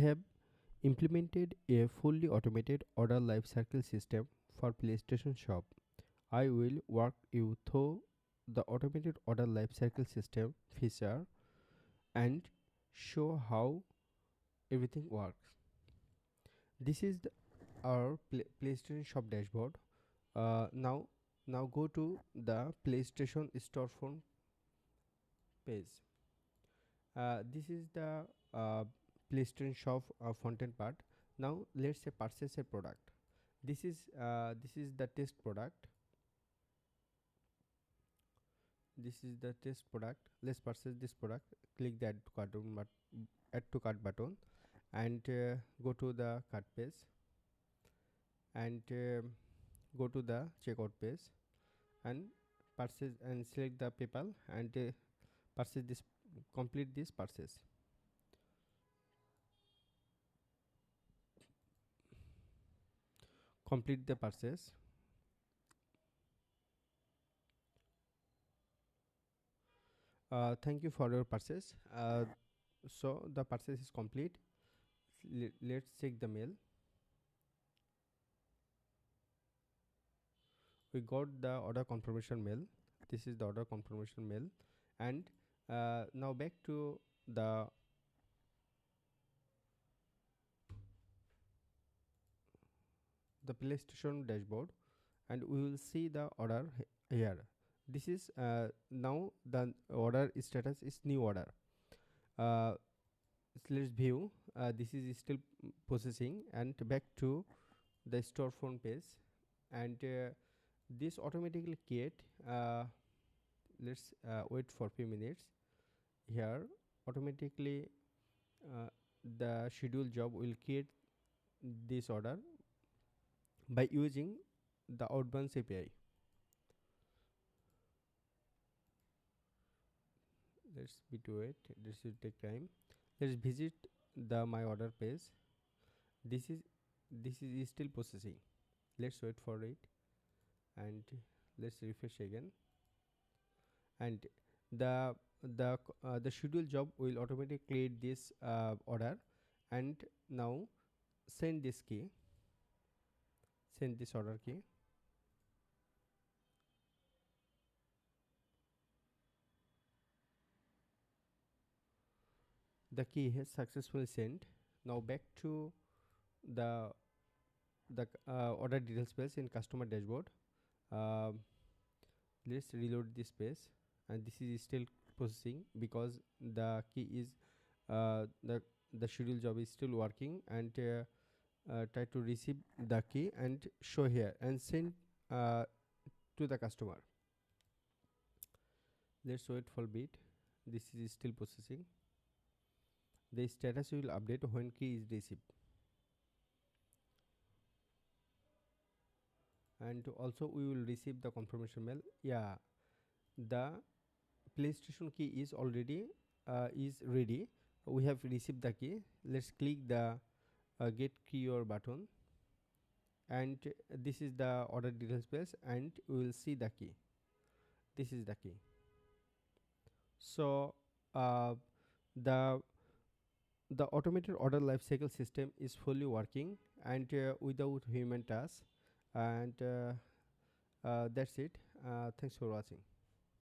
I have implemented a fully automated order lifecycle system for PlayStation Shop. I will walk you through the automated order lifecycle system feature and show how everything works. This is our PlayStation Shop dashboard. Now go to the PlayStation storefront page. This is the PlayStation Shop front-end part. Now let's say purchase a product. This is the test product. This is the test product. Let's purchase this product. Click the add to cart button and go to the cart page and go to the checkout page and purchase and select the PayPal and purchase this. Complete this purchase. Complete the purchase. Thank you for your purchase. So the purchase is complete. Let's check the mail. We got the order confirmation mail. This is the order confirmation mail. And now back to the PlayStation dashboard and we will see the order here. This is now the order status is new order. So let's view. This is still processing and back to the storefront page and this automatically create. Let's wait for few minutes. Here automatically the schedule job will create this order by using the outbound API. Let's be to it. This will take time. Let's visit the my order page. This is still processing. Let's wait for it and let's refresh again. And the schedule job will automatically create this order and now send this key. Send this order key. The key has successfully sent. Now back to the order details page in customer dashboard. Let's reload this page and this is still processing because the key is the schedule job is still working and try to receive the key and show here and send to the customer. Let's wait for a bit. This is still processing. The status will update when key is received. And also we will receive the confirmation mail. Yeah, the PlayStation key is already is ready. We have received the key. Let's click the get key or button and this is the order details page and we will see the key. This is the key. So the automated order lifecycle system is fully working and without human touch and that's it. Thanks for watching.